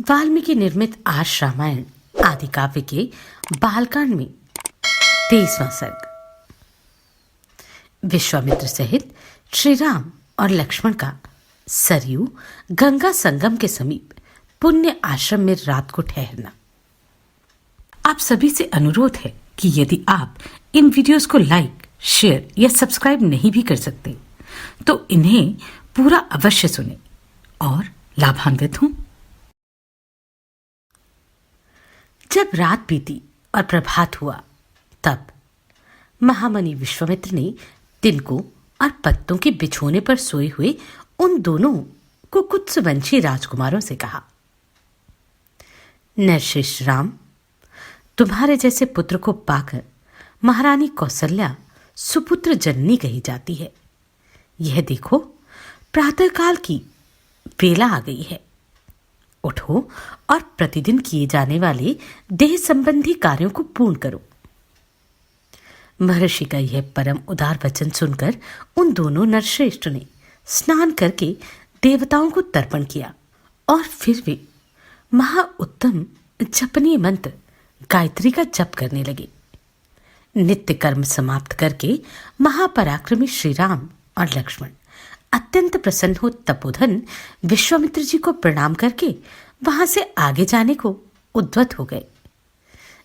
वाल्मीकि निर्मित आर्ष रामायण आदि काव्य के बालकांड में 23वां सर्ग। विश्वामित्र सहित श्री राम और लक्ष्मण का सरयू गंगा संगम के समीप पुण्य आश्रम में रात को ठहरना। आप सभी से अनुरोध है कि यदि आप इन वीडियोस को लाइक, शेयर या सब्सक्राइब नहीं भी कर सकते तो इन्हें पूरा अवश्य सुने और लाभान्वित हों। जब रात बीती और प्रभात हुआ तब महामुनि विश्वामित्र ने तिनकों और पत्तों के बिछोने पर सोए हुए उन दोनों कुकुत्सवंशी राजकुमारों से कहा, नरश्रेष्ठ राम, तुम्हारे जैसे पुत्र को पाकर महारानी कौसल्या सुपुत्र जननी कही जाती है। यह देखो, प्रातःकाल की बेला आ गई है। उठो और प्रतिदिन किए जाने वाले देह संबंधी कार्यों को पूर्ण करो। महर्षि का यह परम उदार वचन सुनकर उन दोनों नरश्रेष्ठ ने स्नान करके देवताओं को तर्पण किया और फिर वे महाउत्तम जपनीय मंत्र गायत्री का जप करने लगे। नित्य कर्म समाप्त करके महापराक्रमी श्री राम और लक्ष्मण अत्यंत प्रसन्न हो तपोधन विश्वामित्र जी को प्रणाम करके वहां से आगे जाने को उद्यत हो गए।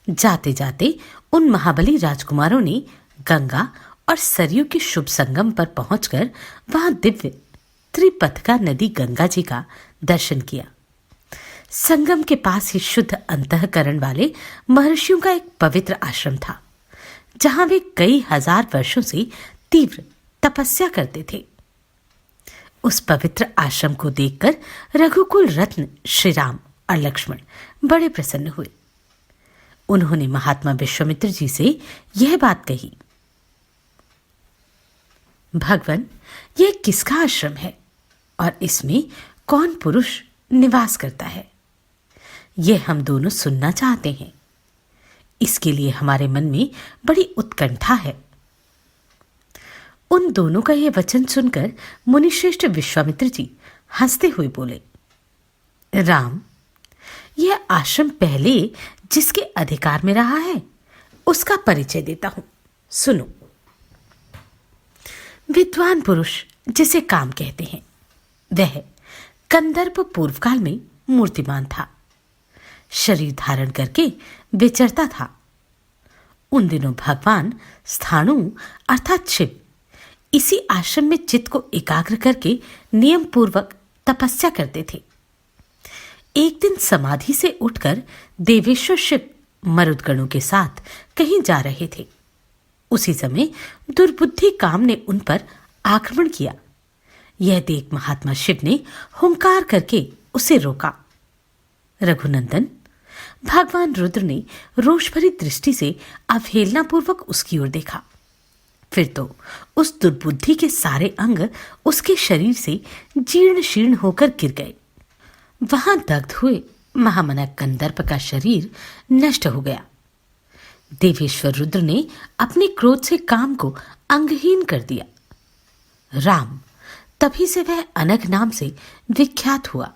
जाते जाते उन महाबली राजकुमारों ने गंगा और सरयू के शुभ संगम पर पहुंचकर वहां दिव्य त्रिपथका नदी गंगा जी का दर्शन किया। संगम के पास ही शुद्ध अंतःकरण वाले महर्षियों का एक पवित्र आश्रम था, जहां वे कई हजार वर्षों से तीव्र तपस्या करते थे। उस पवित्र आश्रम को देखकर रघुकुल रत्न श्री राम और लक्ष्मण बड़े प्रसन्न हुए। उन्होंने महात्मा विश्वामित्र जी से यह बात कही, भगवान, यह किसका आश्रम है और इसमें कौन पुरुष निवास करता है? यह हम दोनों सुनना चाहते हैं। इसके लिए हमारे मन में बड़ी उत्कंठा है। उन दोनों का यह वचन सुनकर मुनिश्रेष्ठ विश्वामित्र जी हंसते हुए बोले, राम, यह आश्रम पहले जिसके अधिकार में रहा है उसका परिचय देता हूं, सुनो। विद्वान पुरुष जिसे काम कहते हैं, वह कंदर्प पूर्वकाल में मूर्तिमान था। शरीर धारण करके विचरता था। उन दिनों भगवान स्थाणु अर्थात शिव इसी आश्रम में चित्त को एकाग्र करके नियम पूर्वक तपस्या करते थे। एक दिन समाधि से उठकर देवेश्वर शिव मरुदगणों के साथ कहीं जा रहे थे। उसी समय दुर्बुद्धि काम ने उन पर आक्रमण किया। यह देख महात्मा शिव ने हुंकार करके उसे रोका। रघुनंदन, भगवान रुद्र ने रोष भरी दृष्टि से अवहेलनापूर्वक उसकी ओर देखा। फिर तो उस दुर्बुद्धि के सारे अंग उसके शरीर से जीर्ण शीर्ण होकर गिर गए। वहां दग्ध हुए महामना कंदर्प का शरीर नष्ट हो गया। देवेश्वर रुद्र ने अपने क्रोध से काम को अंगहीन कर दिया। राम, तभी से वह अनघ नाम से विख्यात हुआ।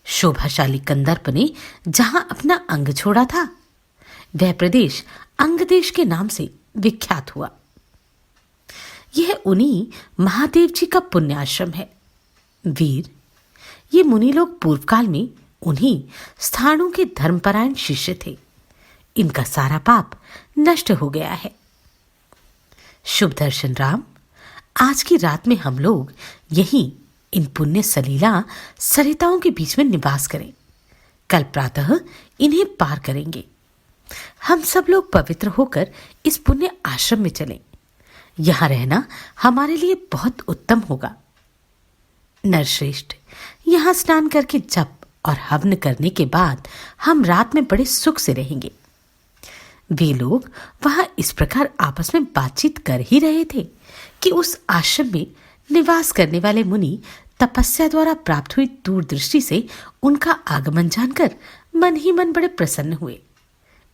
शोभाशाली कंदर्प ने जहां अपना अंग छोड़ा था, वह प्रदेश अंगदेश के नाम से विख्यात हुआ। यह उन्हीं महादेव जी का पुण्याश्रम है। वीर, ये मुनि लोग पूर्वकाल में उन्हीं स्थानों के धर्मपरायण शिष्य थे। इनका सारा पाप नष्ट हो गया है। शुभ दर्शन राम, आज की रात में हम लोग यहीं इन पुण्य सलीला सरिताओं के बीच में निवास करें। कल प्रातः इन्हें पार करेंगे। हम सब लोग पवित्र होकर इस पुण्य आश्रम में चलें। यहां रहना हमारे लिए बहुत उत्तम होगा। नरश्रेष्ठ, यहां स्नान करके जप और हवन करने के बाद हम रात में बड़े सुख से रहेंगे। वे लोग वहां इस प्रकार आपस में बातचीत कर ही रहे थे कि उस आश्रम में निवास करने वाले मुनि तपस्या द्वारा प्राप्त हुई दूरदृष्टि से उनका आगमन जानकर मन ही मन बड़े प्रसन्न हुए।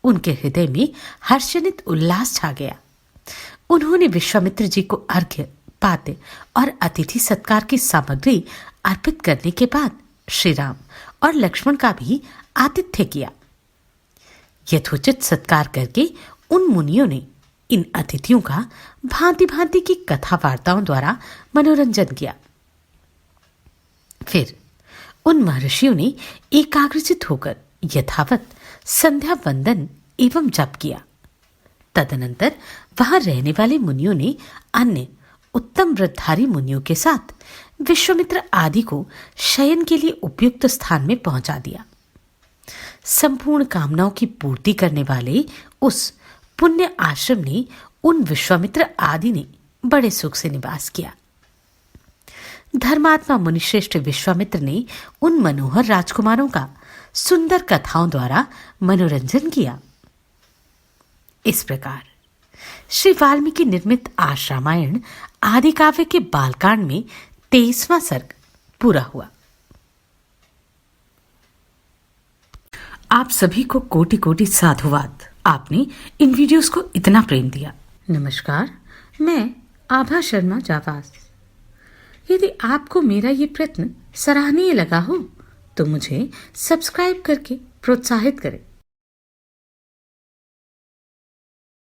उनके हृदय में हर्षजनित उल्लास छा गया। उन्होंने विश्वामित्र जी को अर्घ्य, पाद्य और अतिथि सत्कार की सामग्री अर्पित करने के बाद श्री राम और लक्ष्मण का भी आतिथ्य किया। यथोचित सत्कार करके उन मुनियों ने इन अतिथियों का भांति भांति की कथा वार्ताओं द्वारा मनोरंजन किया। फिर उन महर्षियों ने एकाग्रचित होकर यथावत संध्या वंदन एवं जप किया। तदनंतर वहां रहने वाले मुनियों ने अन्य उत्तम व्रतधारी मुनियों के साथ विश्वामित्र आदि को शयन के लिए उपयुक्त स्थान में पहुंचा दिया। संपूर्ण कामनाओं की पूर्ति करने वाले उस पुण्य आश्रम ने उन विश्वामित्र आदि ने बड़े सुख से निवास किया। धर्मात्मा मुनिश्रेष्ठ विश्वामित्र ने उन मनोहर राजकुमारों का सुंदर कथाओं द्वारा मनोरंजन किया। इस प्रकार श्री वाल्मीकि निर्मित आश रामायण आदि काव्य के बालकांड में 23वां सर्ग पूरा हुआ। आप सभी को कोटि कोटि साधुवाद। आपने इन वीडियोस को इतना प्रेम दिया। नमस्कार, मैं आभा शर्मा जावास। यदि आपको मेरा ये प्रयत्न सराहनीय लगा हो तो मुझे सब्सक्राइब करके प्रोत्साहित करें।